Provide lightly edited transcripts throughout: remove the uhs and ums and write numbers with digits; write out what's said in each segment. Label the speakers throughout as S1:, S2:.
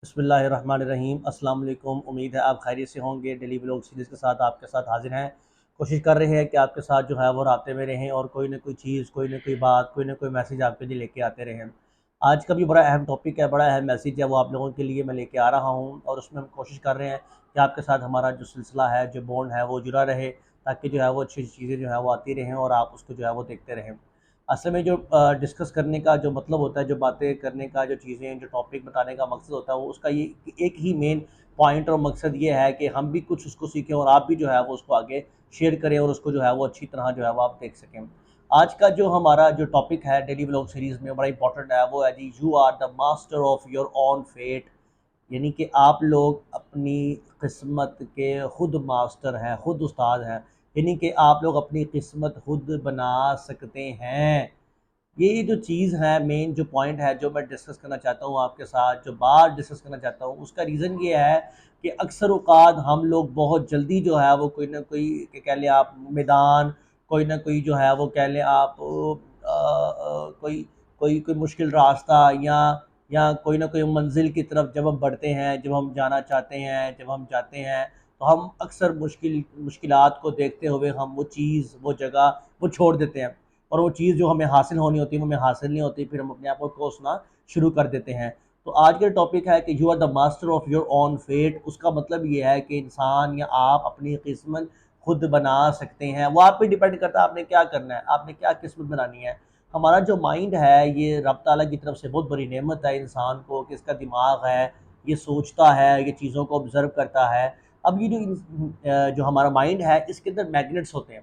S1: बिस्मिल्लाहिर्रहमानिर्रहीम। अस्सलाम वालेकुम। उम्मीद है आप खैरियत से होंगे। डेली व्लॉग सीरीज़ के साथ आपके साथ हाजिर हैं। कोशिश कर रहे हैं कि आपके साथ जो है वो राब्ते में रहें और कोई ना कोई चीज़, कोई ना कोई बात, कोई ना कोई मैसेज आपके लिए लेके आते रहें। आज का भी बड़ा अहम टॉपिक है, बड़ा अहम मैसेज है, वो आप लोगों के लिए मैं लेके आ रहा हूँ और उसमें हम कोशिश कर रहे हैं कि आपके साथ हमारा जो सिलसिला है, जो बॉन्ड है, वो जुड़ा रहे, ताकि जो है वो अच्छी चीज़ें जो है वो आती रहें और आप उसको जो है वो देखते रहें। असल में जो डिस्कस करने का जो मतलब होता है, जो बातें करने का, जो चीज़ें, जो टॉपिक बताने का मकसद होता है, वो उसका ये एक ही मेन पॉइंट और मकसद ये है कि हम भी कुछ उसको सीखें और आप भी जो है वो उसको आगे शेयर करें और उसको जो है वो अच्छी तरह जो है वो आप देख सकें। आज का जो हमारा जो टॉपिक है डेली व्लॉग सीरीज़ में बड़ा इंपॉर्टेंट है, वो है जी, you are the master of your own fate. यानी कि आप लोग अपनी किस्मत के खुद मास्टर हैं, खुद उस्ताद हैं। यानी कि आप लोग अपनी किस्मत खुद बना सकते हैं। ये जो चीज़ है, मेन जो पॉइंट है, जो मैं डिस्कस करना चाहता हूँ आपके साथ, जो बात डिस्कस करना चाहता हूँ, उसका रीज़न ये है कि अक्सर औक़ात हम लोग बहुत जल्दी जो है वो कोई ना कोई कह लें आप मैदान, कोई ना कोई जो है वो कह लें आप कोई कोई कोई मुश्किल रास्ता या कोई ना कोई मंजिल की तरफ जब हम बढ़ते हैं, जब हम जाना चाहते हैं, जब हम जाते हैं, तो हम अक्सर मुश्किलात को देखते हुए हम वो चीज़, वो जगह, वो छोड़ देते हैं और वो चीज़ जो हमें हासिल होनी होती है वो हमें हासिल नहीं होती, फिर हम अपने आप को कोसना शुरू कर देते हैं। तो आज का टॉपिक है कि you are the master of your own fate. उसका मतलब ये है कि इंसान या आप अपनी किस्मत खुद बना सकते हैं। वो आप पे डिपेंड करता है आपने क्या करना है, आपने क्या किस्मत बनानी है। हमारा जो माइंड है, ये रब ताला की तरफ से बहुत बड़ी नेमत है इंसान को, कि इसका दिमाग है, ये सोचता है, ये चीज़ों को ऑब्ज़र्व करता है। अब ये जो हमारा माइंड है, इसके अंदर मैग्नेट्स होते हैं,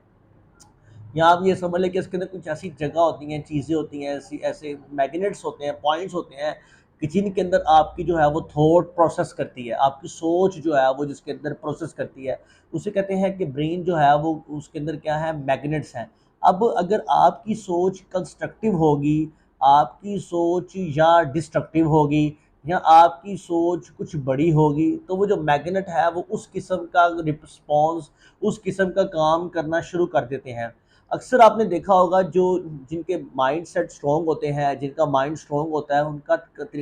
S1: या आप ये समझ लें कि इसके अंदर कुछ ऐसी जगह होती हैं, चीज़ें होती हैं, ऐसी ऐसे मैग्नेट्स होते हैं, पॉइंट्स होते हैं कि जिनके अंदर आपकी जो है वो थॉट प्रोसेस करती है, आपकी सोच जो है वो जिसके अंदर प्रोसेस करती है, उसे कहते हैं कि ब्रेन जो है वो, उसके अंदर क्या है, मैग्नेट्स हैं। अब अगर आपकी सोच कंस्ट्रक्टिव होगी, आपकी सोच या डिस्ट्रक्टिव होगी, या आपकी सोच कुछ बड़ी होगी, तो वो जो मैग्नेट है वो उस किस्म का रिस्पॉन्स, उस किस्म का काम करना शुरू कर देते हैं। अक्सर आपने देखा होगा, जो जिनके माइंड सेट स्ट्रॉन्ग होते हैं, जिनका माइंड स्ट्रॉन्ग होता है, उनका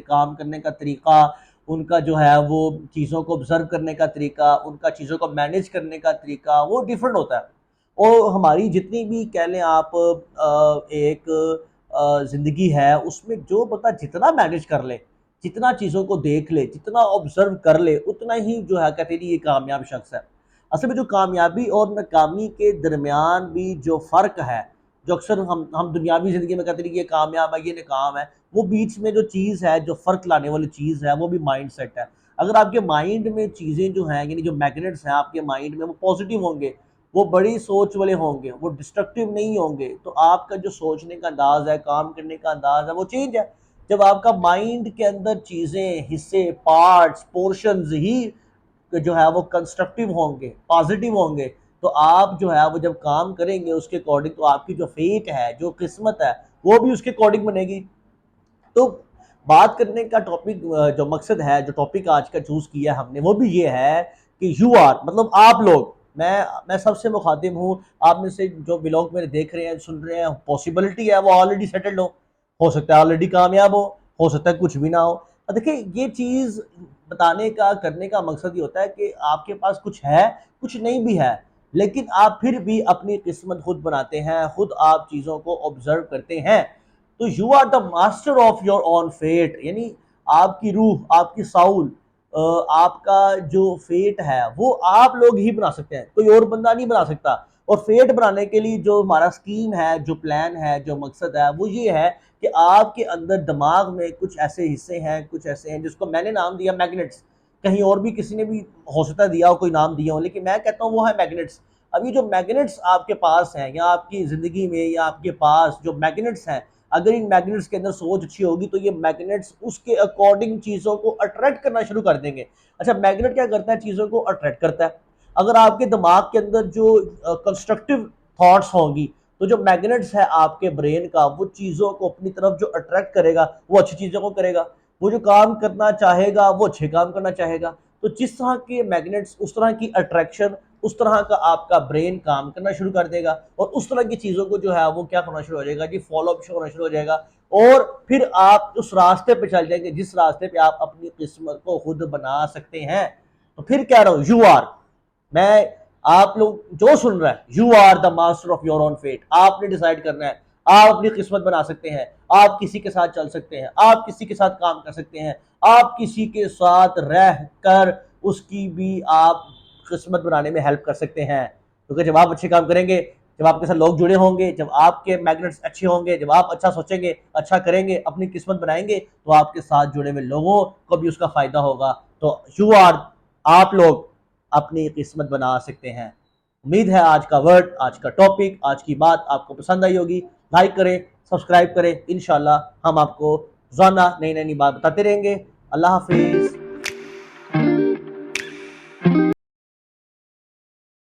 S1: काम करने का तरीका, उनका जो है वो चीज़ों को ऑब्जर्व करने का तरीका, उनका चीज़ों को मैनेज करने का तरीका वो डिफरेंट होता है। और हमारी जितनी भी कह लें आप एक ज़िंदगी है, उसमें जो बंदा जितना मैनेज कर ले, जितना चीज़ों को देख ले, जितना ऑब्जर्व कर ले, उतना ही जो है कहते हैं ये कामयाब शख्स है। असल में जो कामयाबी और नाकामी के दरमियान भी जो फ़र्क है, जो अक्सर हम दुनियावी ज़िंदगी में कहते हैं कि ये कामयाब है, ये नाकाम है, वो बीच में जो चीज़ है, जो फ़र्क लाने वाली चीज़ है, वो भी माइंड सेट है। अगर आपके माइंड में चीज़ें जो हैं, यानी जो मैग्नेट्स हैं आपके माइंड में, वो पॉजिटिव होंगे, वो बड़ी सोच वाले होंगे, वो डिस्ट्रक्टिव नहीं होंगे, तो आपका जो सोचने का अंदाज़ है, काम करने का अंदाज़ है, वो चेंज है। जब आपका माइंड के अंदर चीज़ें, हिस्से, पार्ट्स, पोर्शंस ही जो है वो कंस्ट्रक्टिव होंगे, पॉजिटिव होंगे, तो आप जो है वो जब काम करेंगे उसके अकॉर्डिंग, तो आपकी जो फेट है, जो किस्मत है, वो भी उसके अकॉर्डिंग बनेगी। तो बात करने का टॉपिक, जो मकसद है, जो टॉपिक आज का चूज़ किया हमने, वो भी ये है कि यू आर मतलब आप लोग, मैं सबसे मुखातिब हूँ। आप में से जो व्लॉग मेरे देख रहे हैं, सुन रहे हैं, पॉसिबिलिटी है वो ऑलरेडी सेटल्ड हो सकता है ऑलरेडी कामयाब हो सकता है कुछ भी ना हो। देखिए, ये चीज़ बताने का, करने का मकसद ये होता है कि आपके पास कुछ है, कुछ नहीं भी है, लेकिन आप फिर भी अपनी किस्मत खुद बनाते हैं, खुद आप चीज़ों को ऑब्जर्व करते हैं। तो you are the master of your own fate. यानी आपकी रूह, आपकी साउल, आपका जो फेट है वो आप लोग ही बना सकते हैं, कोई और बंदा नहीं बना सकता। और फेट बनाने के लिए जो हमारा स्कीम है, जो प्लान है, जो मकसद है, वो ये है कि आपके अंदर दिमाग में कुछ ऐसे हिस्से हैं, कुछ ऐसे हैं जिसको मैंने नाम दिया मैग्नेट्स। कहीं और भी किसी ने भी हो सकता है दिया हो, कोई नाम दिया हो, लेकिन मैं कहता हूँ वो है मैग्नेट्स। अब ये जो मैग्नेट्स आपके पास हैं, या आपकी ज़िंदगी में, या आपके पास जो मैग्नेट्स हैं, अगर इन मैग्नेट्स के अंदर सोच अच्छी होगी, तो ये मैग्नेट्स उसके अकॉर्डिंग चीज़ों को अट्रैक्ट करना शुरू कर देंगे। अच्छा, मैग्नेट क्या करता है? चीज़ों को अट्रैक्ट करता है। अगर आपके दिमाग के अंदर जो कंस्ट्रक्टिव थॉट्स होंगी, तो जो मैग्नेट्स है आपके ब्रेन का, वो चीज़ों को अपनी तरफ जो अट्रैक्ट करेगा, वो अच्छी चीज़ों को करेगा। वो जो काम करना चाहेगा, वो अच्छे काम करना चाहेगा। तो जिस तरह के मैग्नेट्स, उस तरह की अट्रैक्शन, उस तरह का आपका ब्रेन काम करना शुरू कर देगा, और उस तरह की चीज़ों को जो है वो क्या करना शुरू हो जाएगा जी, फॉलो अप होना शुरू हो जाएगा। और फिर आप उस रास्ते पे चल जाएंगे जिस रास्ते पे आप अपनी किस्मत को खुद बना सकते हैं। तो फिर कह रहा हूं, यू आर, मैं, आप लोग जो सुन रहा है, you are the master of your own fate. आपने डिसाइड करना है, आप अपनी किस्मत बना सकते हैं, आप किसी के साथ चल सकते हैं, आप किसी के साथ काम कर सकते हैं, आप किसी के साथ रह कर उसकी भी आप किस्मत बनाने में हेल्प कर सकते हैं। क्योंकि जब आप अच्छे काम करेंगे, जब आपके साथ लोग जुड़े होंगे, जब आपके मैग्नेट्स अच्छे होंगे, जब आप अच्छा सोचेंगे, अच्छा करेंगे, अपनी किस्मत बनाएंगे, तो आपके साथ जुड़े हुए लोगों को भी उसका फायदा होगा। तो यू आर, आप लोग अपनी किस्मत बना सकते हैं। उम्मीद है आज का वर्ड, आज का टॉपिक, आज की बात आपको पसंद आई होगी। लाइक करें, सब्सक्राइब करें। इंशाल्लाह हम आपको रोजाना नई नई बात बताते रहेंगे। अल्लाह हाफिज।